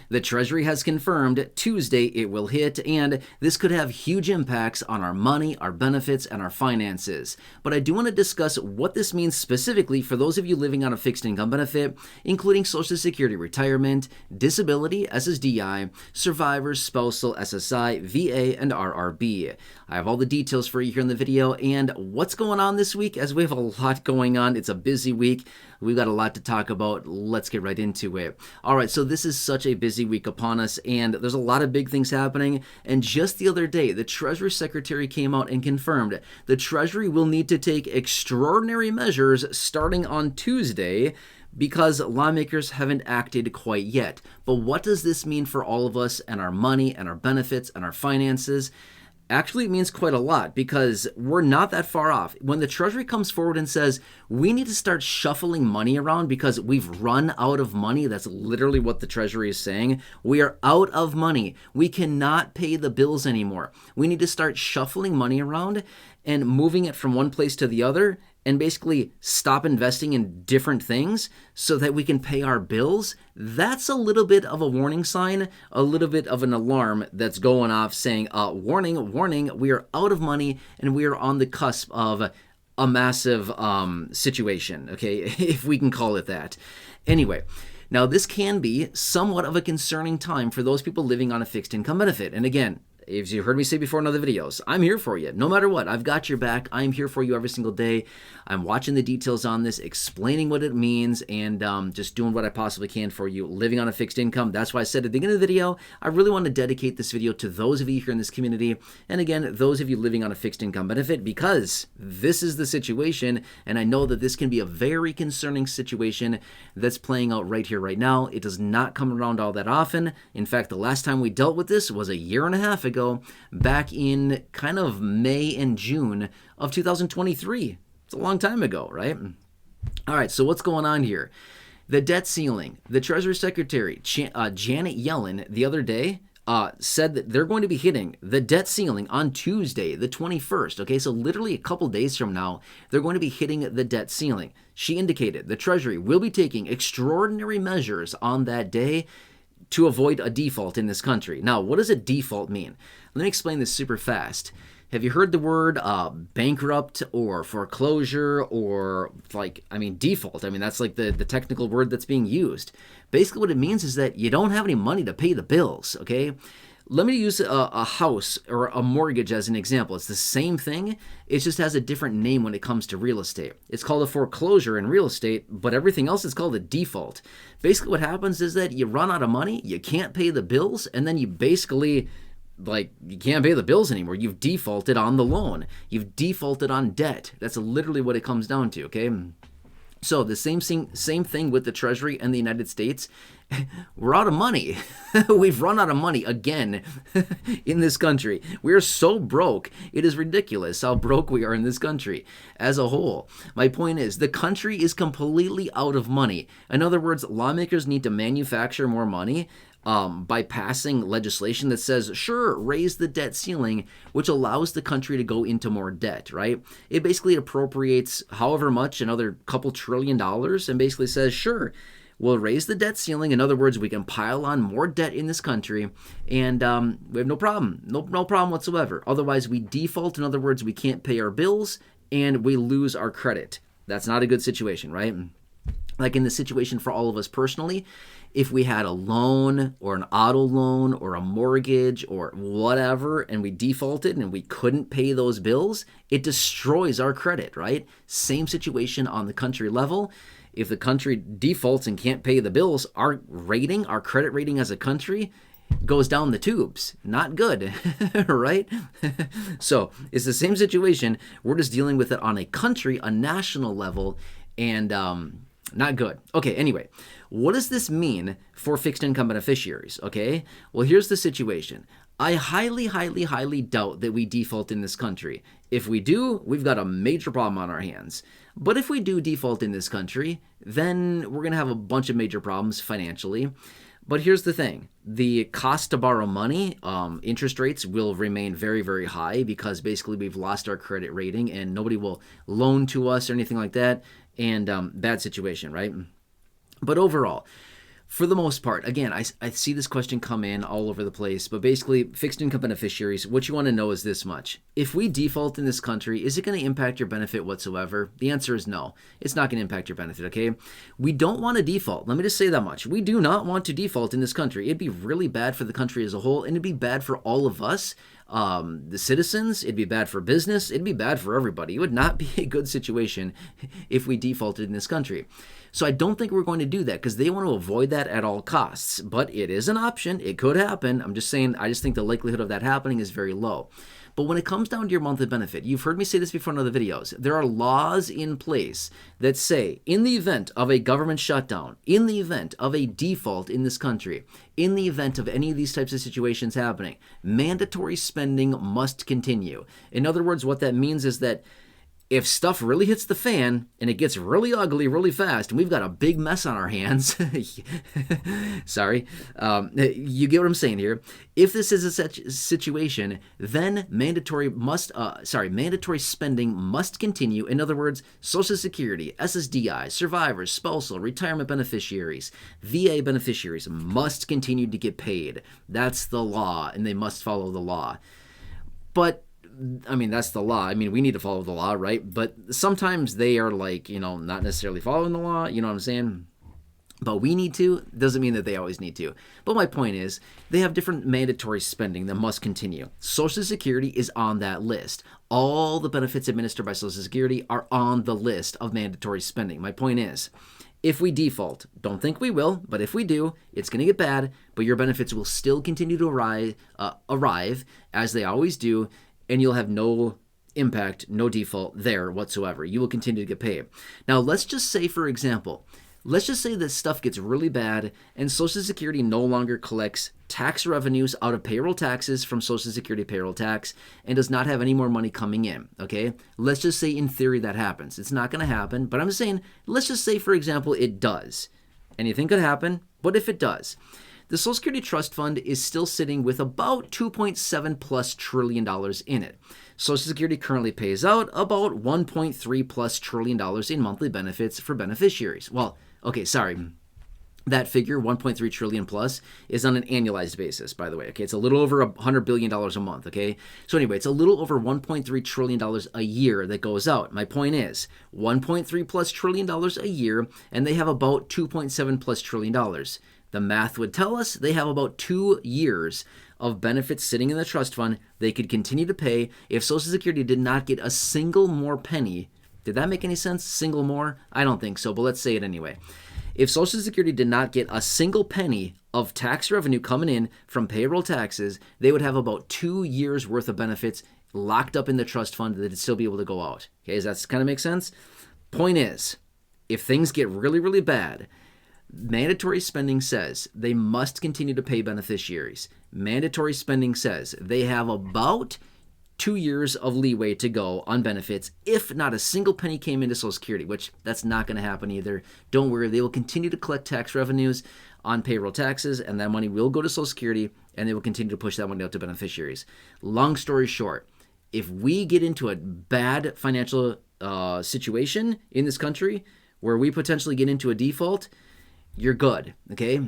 The Treasury has confirmed Tuesday it will hit, and this could have huge impacts on our money, our benefits, and our finances. But I do want to discuss what this means specifically for those of you living on a fixed income benefit, including Social Security retirement, disability, SSDI, survivors, spousal, SSI, VA, and RRB. I have all the details for you here in the video, and what's going on this week, as we have a lot going on. It's a busy week. We've got a lot to talk about. Let's get right into it. All right, so this is such a busy week upon us, and there's a lot of big things happening. And just the other day, the Treasury Secretary came out and confirmed the Treasury will need to take extraordinary measures starting on Tuesday because lawmakers haven't acted quite yet. But what does this mean for all of us and our money and our benefits and our finances? Actually, it means quite a lot because we're not that far off. When the Treasury comes forward and says, we need to start shuffling money around because we've run out of money, that's literally what the Treasury is saying. We are out of money. We cannot pay the bills anymore. We need to start shuffling money around and moving it from one place to the other and basically stop investing in different things so that we can pay our bills. That's a little bit of a warning sign, a little bit of an alarm that's going off saying, warning, warning, we are out of money and we are on the cusp of a massive situation, okay, if we can call it that. Anyway, now this can be somewhat of a concerning time for those people living on a fixed income benefit. And again, as you heard me say before in other videos, I'm here for you. No matter what, I've got your back. I'm here for you every single day. I'm watching the details on this, explaining what it means, and just doing what I possibly can for you living on a fixed income. That's why I said at the beginning of the video, I really want to dedicate this video to those of you here in this community, and again, those of you living on a fixed income benefit, because this is the situation, and I know that this can be a very concerning situation that's playing out right here, right now. It does not come around all that often. In fact, the last time we dealt with this was a year and a half ago, back in kind of May and June of 2023. It's a long time ago, right? All right, so what's going on here? The debt ceiling. The Treasury Secretary, Janet Yellen, the other day said that they're going to be hitting the debt ceiling on Tuesday, the 21st. Okay, so literally a couple days from now, they're going to be hitting the debt ceiling. She indicated the Treasury will be taking extraordinary measures on that day to avoid a default in this country. Now, what does a default mean? Let me explain this super fast. Have you heard the word bankrupt or foreclosure or default? That's like the technical word that's being used. Basically what it means is that you don't have any money to pay the bills, okay? Let me use a house or a mortgage as an example. It's the same thing. It just has a different name when it comes to real estate. It's called a foreclosure in real estate, but everything else is called a default. Basically what happens is that you run out of money, you can't pay the bills, and then you basically, you can't pay the bills anymore. You've defaulted on the loan. You've defaulted on debt. That's literally what it comes down to, okay? So the same thing with the Treasury and the United States. We're out of money. We've run out of money again in this country. We're so broke. It is ridiculous how broke we are in this country as a whole. My point is the country is completely out of money. In other words, lawmakers need to manufacture more money by passing legislation that says, sure, raise the debt ceiling, which allows the country to go into more debt, right? It basically appropriates however much, another couple $1 trillion, and basically says, sure, we'll raise the debt ceiling. In other words, we can pile on more debt in this country, and we have no problem, no problem whatsoever. Otherwise, we default. In other words, we can't pay our bills, and we lose our credit. That's not a good situation, right? Like in the situation for all of us personally, if we had a loan or an auto loan or a mortgage or whatever, and we defaulted and we couldn't pay those bills, it destroys our credit, right? Same situation on the country level. If the country defaults and can't pay the bills, our rating, our credit rating as a country goes down the tubes. Not good, right? So it's the same situation. We're just dealing with it on a country, a national level, and not good. Okay, anyway, what does this mean for fixed income beneficiaries? Okay, well, here's the situation. I highly, highly, highly doubt that we default in this country. If we do, we've got a major problem on our hands. But if we do default in this country, then we're going to have a bunch of major problems financially. But here's the thing. The cost to borrow money, interest rates will remain very, very high because basically we've lost our credit rating and nobody will loan to us or anything like that. And bad situation, right? But overall, For the most part, again, I see this question come in all over the place, but basically, fixed income beneficiaries, what you want to know is this much. If we default in this country, is it going to impact your benefit whatsoever? The answer is no. It's not going to impact your benefit, okay? We don't want to default. Let me just say that much. We do not want to default in this country. It'd be really bad for the country as a whole, and it'd be bad for all of us, the citizens. It'd be bad for business. It'd be bad for everybody. It would not be a good situation if we defaulted in this country. So I don't think we're going to do that because they want to avoid that at all costs. But it is an option. It could happen. I'm just saying, I just think the likelihood of that happening is very low. But when it comes down to your monthly benefit, you've heard me say this before in other videos, there are laws in place that say in the event of a government shutdown, in the event of a default in this country, in the event of any of these types of situations happening, mandatory spending must continue. In other words, what that means is that if stuff really hits the fan and it gets really ugly really fast and we've got a big mess on our hands, sorry, you get what I'm saying here. If this is a such situation, then mandatory spending must continue. In other words, Social Security, SSDI, survivors, spousal, retirement beneficiaries, VA beneficiaries must continue to get paid. That's the law, and they must follow the law. But I mean, that's the law. I mean, we need to follow the law, right? But sometimes they are like, not necessarily following the law, you know what I'm saying? But we need to, doesn't mean that they always need to. But my point is, they have different mandatory spending that must continue. Social Security is on that list. All the benefits administered by Social Security are on the list of mandatory spending. My point is, if we default, don't think we will, but if we do, it's going to get bad, but your benefits will still continue to arrive as they always do, and you'll have no impact, no default there whatsoever. You will continue to get paid. Now, let's just say, for example, let's just say that stuff gets really bad and Social Security no longer collects tax revenues out of payroll taxes from Social Security payroll tax and does not have any more money coming in, okay? Let's just say in theory that happens. It's not going to happen, but I'm saying, let's just say, for example, it does. Anything could happen, but if it does, the Social Security Trust Fund is still sitting with about $2.7+ trillion in it. Social Security currently pays out about $1.3+ trillion in monthly benefits for beneficiaries. Well, okay, sorry. That figure, 1.3 trillion plus, is on an annualized basis, by the way. Okay, it's a little over $100 billion a month, okay? So anyway, it's a little over $1.3 trillion a year that goes out. My point is, $1.3+ trillion a year, and they have about $2.7+ trillion. The math would tell us they have about 2 years of benefits sitting in the trust fund they could continue to pay if Social Security did not get a single more penny. Did that make any sense? Single more? I don't think so, but let's say it anyway. If Social Security did not get a single penny of tax revenue coming in from payroll taxes, they would have about 2 years worth of benefits locked up in the trust fund that would still be able to go out. Okay, does that kind of make sense? Point is, if things get really, really bad, mandatory spending says they must continue to pay beneficiaries. Mandatory spending says they have about 2 years of leeway to go on benefits if not a single penny came into Social Security, which that's not going to happen either. Don't worry, they will continue to collect tax revenues on payroll taxes, and that money will go to Social Security, and they will continue to push that money out to beneficiaries. Long story short, if we get into a bad financial situation in this country where we potentially get into a default, you're good, okay?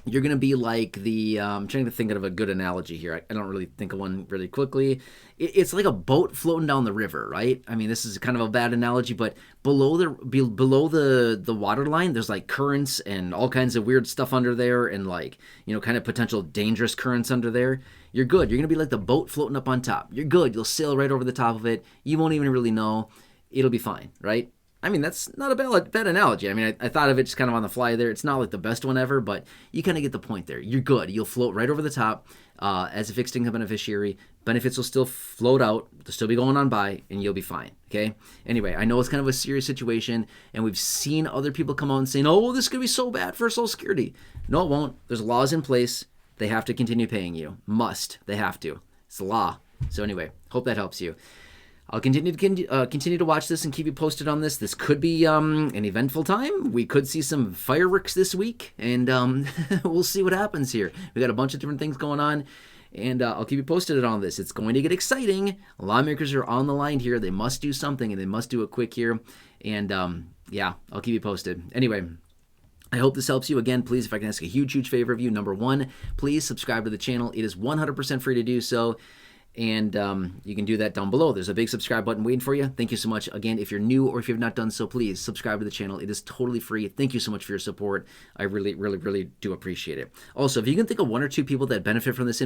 You're going to be like the, I'm trying to think of a good analogy here. I don't really think of one really quickly. It's like a boat floating down the river, right? I mean, this is kind of a bad analogy, but below the water line, there's like currents and all kinds of weird stuff under there and like, kind of potential dangerous currents under there. You're good. You're going to be like the boat floating up on top. You're good. You'll sail right over the top of it. You won't even really know. It'll be fine, right? I mean, that's not a bad analogy. I mean, I thought of it just kind of on the fly there. It's not like the best one ever, but you kind of get the point there. You're good. You'll float right over the top as a fixed income beneficiary. Benefits will still float out. They'll still be going on by, and you'll be fine, okay? Anyway, I know it's kind of a serious situation, and we've seen other people come out and saying, oh, this could be so bad for Social Security. No, it won't. There's laws in place. They have to continue paying you. Must. They have to. It's the law. So anyway, hope that helps you. I'll continue to watch this and keep you posted on this. This could be an eventful time. We could see some fireworks this week, and we'll see what happens here. We got a bunch of different things going on, and I'll keep you posted on this. It's going to get exciting. Lawmakers are on the line here. They must do something, and they must do it quick here. And yeah, I'll keep you posted. Anyway, I hope this helps you. Again, please, if I can ask a huge favor of you, number one, please subscribe to the channel. It is 100% free to do so. And you can do that down below. There's a big subscribe button waiting for you. Thank you so much. Again, if you're new or if you've not done so, please subscribe to the channel. It is totally free. Thank you so much for your support. I really do appreciate it. Also, if you can think of one or two people that benefit from this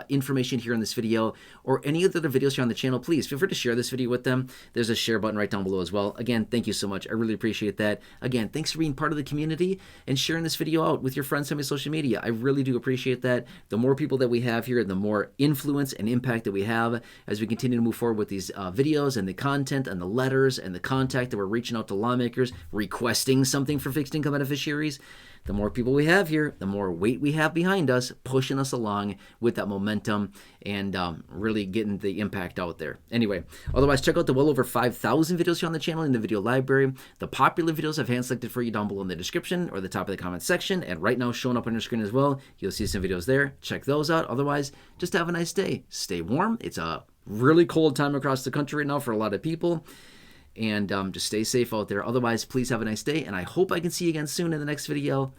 information here in this video or any of the other videos here on the channel, please feel free to share this video with them. There's a share button right down below as well. Again, thank you so much. I really appreciate that. Again, thanks for being part of the community and sharing this video out with your friends on my social media. I really do appreciate that. The more people that we have here, the more influence and impact that we have as we continue to move forward with these videos and the content and the letters and the contact that we're reaching out to lawmakers requesting something for fixed income beneficiaries. The more people we have here, the more weight we have behind us, pushing us along with that momentum and really getting the impact out there. Anyway, otherwise, check out the well over 5,000 videos here on the channel in the video library. The popular videos I've hand-selected for you down below in the description or the top of the comment section, and right now showing up on your screen as well. You'll see some videos there. Check those out. Otherwise, just have a nice day. Stay warm. It's a really cold time across the country right now for a lot of people. And just stay safe out there. Otherwise, please have a nice day, and I hope I can see you again soon in the next video.